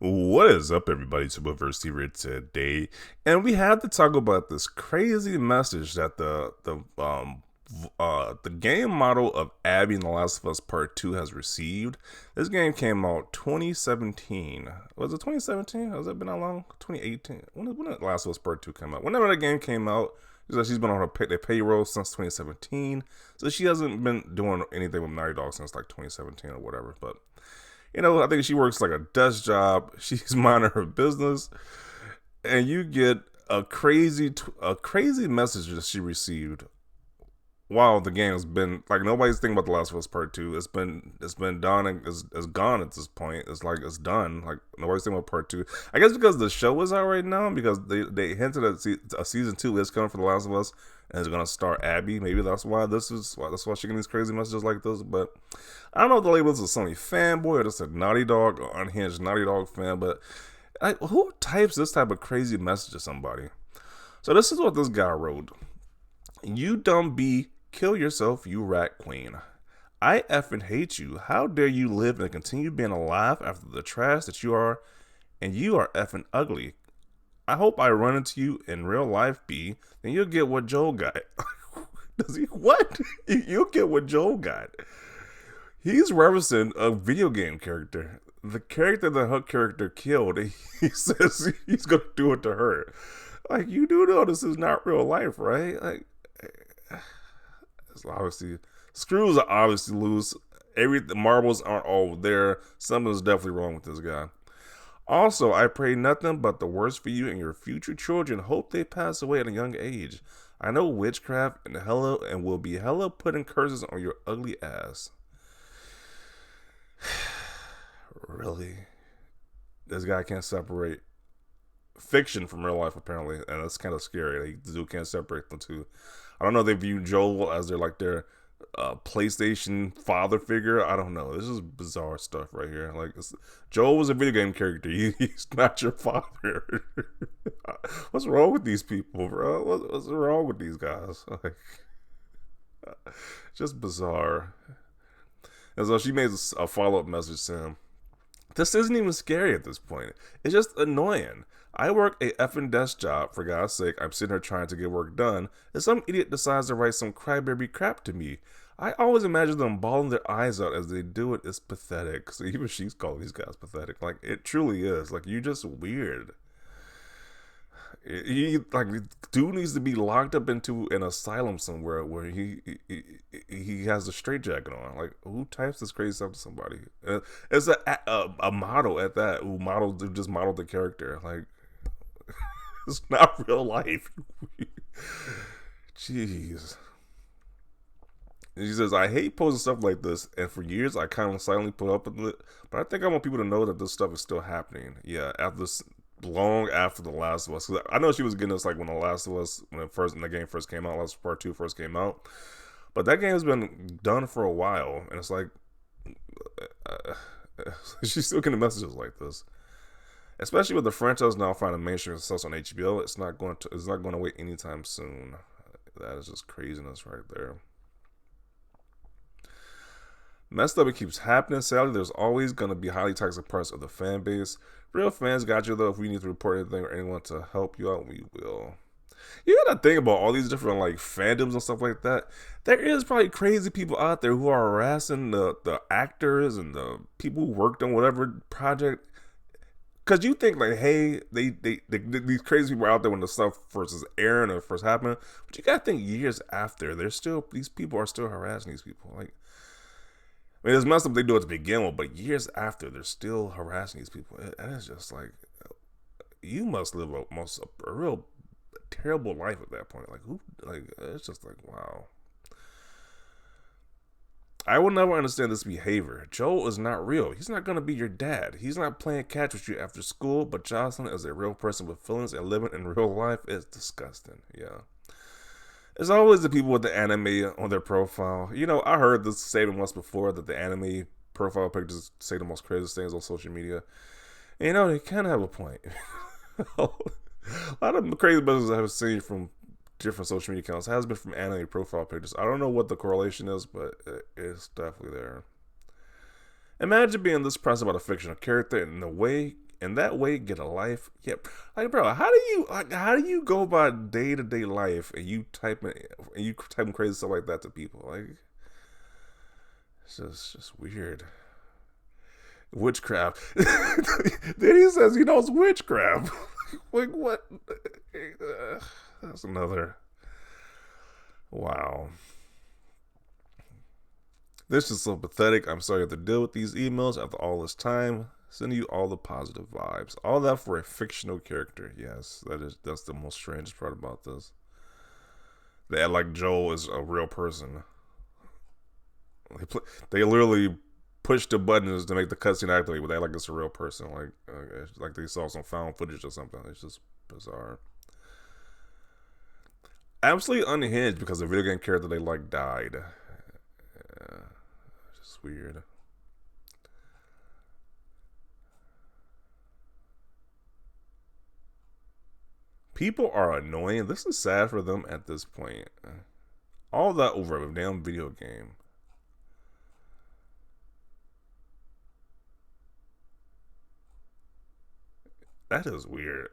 What is up, everybody? It's Subversity here today, and we have to talk about this crazy message that the game model of Abby in The Last of Us Part Two has received. This game came out 2017. Was it 2017? Has it been that long? 2018. When did The Last of Us Part Two come out? Whenever that game came out, she's been on the payroll since 2017, so she hasn't been doing anything with Naughty Dog since like 2017 or whatever. But I think she works like a desk job. She's minding her business, and you get a crazy message that she received. While the game has been like nobody's thinking about The Last of Us Part Two. It's been done and it's gone at this point. It's like it's done. Like nobody's thinking about Part Two. I guess because the show is out right now because they hinted at a season 2 is coming for The Last of Us and it's gonna star Abby. Maybe that's why that's why she getting these crazy messages like this. But I don't know if the label is a Sony fanboy or just a Naughty Dog or unhinged Naughty Dog fan. But like, who types this type of crazy message to somebody? So this is what this guy wrote. You dumb bee. Kill yourself, you rat queen. I effing hate you. How dare you live and continue being alive after the trash that you are, and you are effing ugly. I hope I run into you in real life, B, then you'll get what Joel got. Does he? What? You'll get what Joel got. He's referencing a video game character. The character that her character killed, he says he's going to do it to her. Like, you do know this is not real life, right? Like, obviously screws are obviously loose. The marbles aren't all there. Something's definitely wrong with this guy. Also, I pray nothing but the worst for you and your future children. Hope they pass away at a young age. I know witchcraft and will be hella putting curses on your ugly ass. Really? This guy can't separate fiction from real life, apparently, and that's kind of scary. The dude can't separate the two. I don't know if they view Joel as their PlayStation father figure. I don't know. This is bizarre stuff right here. Like, Joel was a video game character. He's not your father. What's wrong with these people, bro? What's wrong with these guys? Like, just bizarre. And so she made a follow-up message saying, this isn't even scary at this point. It's just annoying. I work a effing desk job, for God's sake. I'm sitting here trying to get work done, and some idiot decides to write some crybaby crap to me. I always imagine them bawling their eyes out as they do it. It's pathetic. So even she's calling these guys pathetic. Like, it truly is. Like, you're just weird. Dude needs to be locked up into an asylum somewhere where he has a straitjacket on. Like, who types this crazy stuff to somebody? It's a model at that who just modeled the character. Like, it's not real life. Jeez. She says, I hate posting stuff like this, and for years I kind of silently put up with it, but I think I want people to know that this stuff is still happening. Yeah, long after The Last of Us. Cause I know she was getting this like when The Last of Us, when the game first came out, Last of Us Part 2 first came out. But that game has been done for a while, and it's like, she's still getting messages like this. Especially with the franchise now finding mainstream success on HBO, it's not going to wait anytime soon. That is just craziness right there. Messed up, it keeps happening. Sadly, there's always going to be highly toxic parts of the fan base. Real fans got you, though. If we need to report anything or anyone to help you out, we will. You gotta think about all these different like fandoms and stuff like that. There is probably crazy people out there who are harassing the actors and the people who worked on whatever project. Cause you think like, hey, these crazy people are out there when the stuff first is airing or first happening, but you gotta think years after, these people are still harassing these people. Like, I mean, it's messed up they do it to begin with, but years after, they're still harassing these people. And it's just like, you must live a real terrible life at that point. Like, who? Like, it's just like, wow. I will never understand this behavior. Joel is not real. He's not going to be your dad. He's not playing catch with you after school, but Jocelyn is a real person with feelings and living in real life is disgusting. Yeah. It's always the people with the anime on their profile. I heard this statement once before that the anime profile pictures say the most crazy things on social media. And, they kind of have a point. A lot of the crazy messages I've seen from different social media accounts has been from anime profile pictures. I don't know what the correlation is, but it's definitely there. Imagine being this pressed about a fictional character and the way and that way get a life. Yep. Like, bro, how do you go about day to day life and you typing crazy stuff like that to people? Like, it's just weird. Witchcraft. Then he says he knows witchcraft. Like, what? That's another. Wow. This is so pathetic. I'm sorry you have to deal with these emails after all this time. Sending you all the positive vibes. All that for a fictional character. Yes, that's the most strangest part about this. They act like Joel is a real person. They literally push the buttons to make the cutscene activate, but they act like it's a real person. Like they saw some found footage or something. It's just bizarre. Absolutely unhinged because the video game character they like died. Yeah, just weird. People are annoying. This is sad for them at this point. All that over a damn video game. That is weird.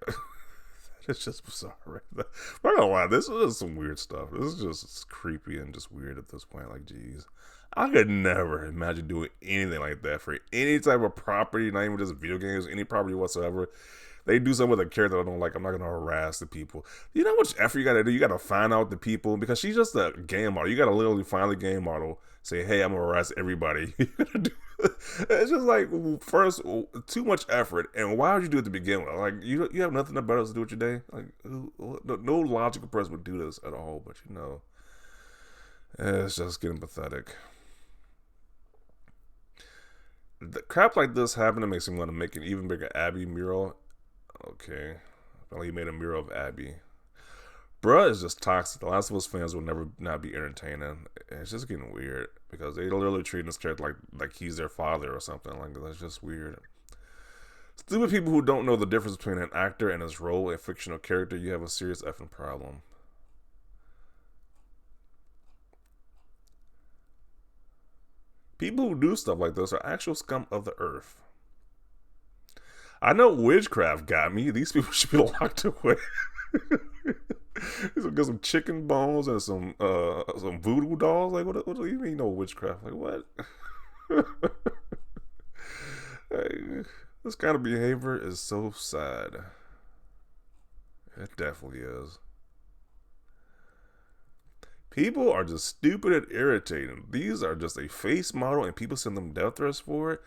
It's just bizarre, right? I'm not gonna lie, this is just some weird stuff. This is just creepy and just weird at this point. Like, geez, I could never imagine doing anything like that for any type of property, not even just video games, any property whatsoever. They do something with a character I don't like. I'm not gonna harass the people. You know how much effort you gotta do? You gotta find out the people because she's just a game model. You gotta literally find the game model, say, "Hey, I'm gonna harass everybody." It's just like first too much effort, and why would you do it to begin with? Like you have nothing better to do with your day. Like no logical person would do this at all. But you know, it's just getting pathetic. The crap like this happening makes me want to make an even bigger Abby mural. Okay, well he made a mural of Abby. Bruh is just toxic. The Last of Us fans will never not be entertaining. It's just getting weird because they literally treating this character like he's their father or something. Like that's just weird. Stupid people who don't know the difference between an actor and his role in a fictional character, you have a serious effing problem. People who do stuff like this are actual scum of the earth. I know witchcraft got me. These people should be locked away. Got some chicken bones and some voodoo dolls. Like what do you mean no witchcraft? Like what? Like, this kind of behavior is so sad. It definitely is. People are just stupid and irritating. These are just a face model and people send them death threats for it.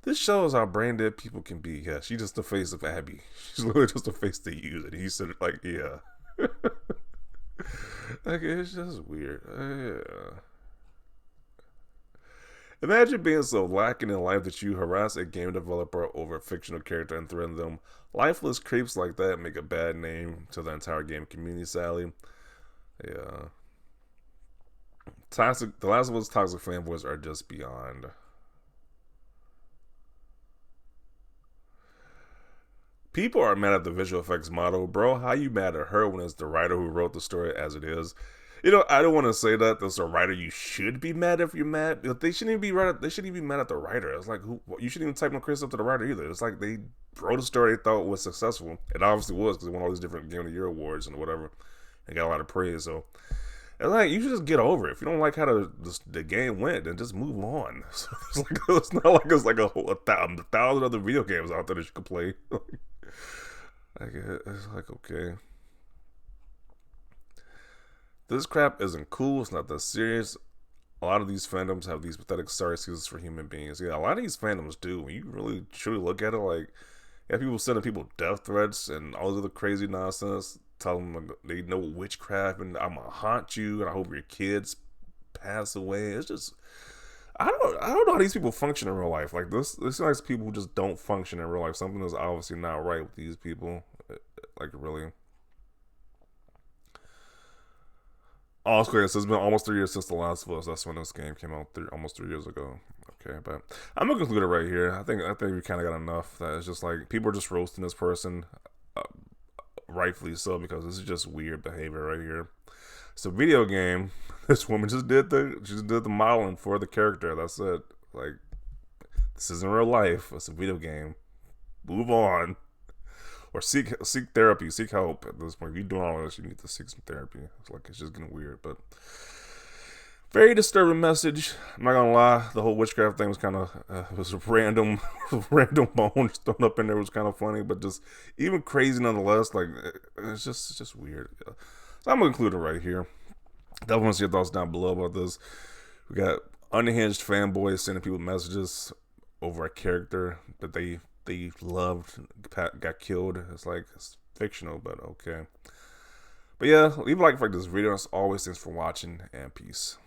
This shows how brain dead people can be. Yeah, she's just the face of Abby. She's literally just the face they use. And he said, like, yeah. Like, it's just weird. Yeah. Imagine being so lacking in life that you harass a game developer over a fictional character and threaten them. Lifeless creeps like that make a bad name to the entire game community, Sally. Yeah. The Last of Us toxic fanboys are just beyond. People are mad at the visual effects model, bro. How you mad at her when it's the writer who wrote the story as it is? You know, I don't want to say that there's a writer you should be mad if you're mad. They shouldn't even be right. They shouldn't even be mad at the writer. It's like you shouldn't even type no criticism to the writer either. It's like they wrote a story they thought was successful. It obviously was because it won all these different Game of the Year awards and whatever, and got a lot of praise. So it's like you should just get over it. If you don't like how the game went, then just move on. So it's not like it's like a thousand other video games out there that you could play. Like it's like okay, this crap isn't cool. It's not that serious. A lot of these fandoms have these pathetic sorry excuses for human beings. Yeah, a lot of these fandoms do. When you really truly look at it, like you have people sending people death threats and all this other crazy nonsense, telling them they know witchcraft and I'm gonna haunt you and I hope your kids pass away. It's just I don't know how these people function in real life. Like this seems like people who just don't function in real life. Something is obviously not right with these people. Like really. Also, it's been almost 3 years since The Last of Us. That's when this game came out. Almost 3 years ago. Okay, but I'm gonna conclude it right here. I think we kind of got enough. That it's just like people are just roasting this person, rightfully so, because this is just weird behavior right here. It's a video game. This woman just did the modeling for the character. That's it. Like this isn't real life. It's a video game. Move on. Or seek therapy, seek help at this point. If you're doing all this, you need to seek some therapy. It's like, it's just getting weird, but very disturbing message. I'm not gonna lie, the whole witchcraft thing was kind of was a random, random bones thrown up in there was kind of funny, but just even crazy nonetheless. Like it's just weird. Yeah. So I'm gonna conclude it right here. Definitely want to see your thoughts down below about this. We got unhinged fanboys sending people messages over a character that they loved got killed. It's like it's fictional, but okay. But yeah, leave a like for this video. As always, thanks for watching and peace.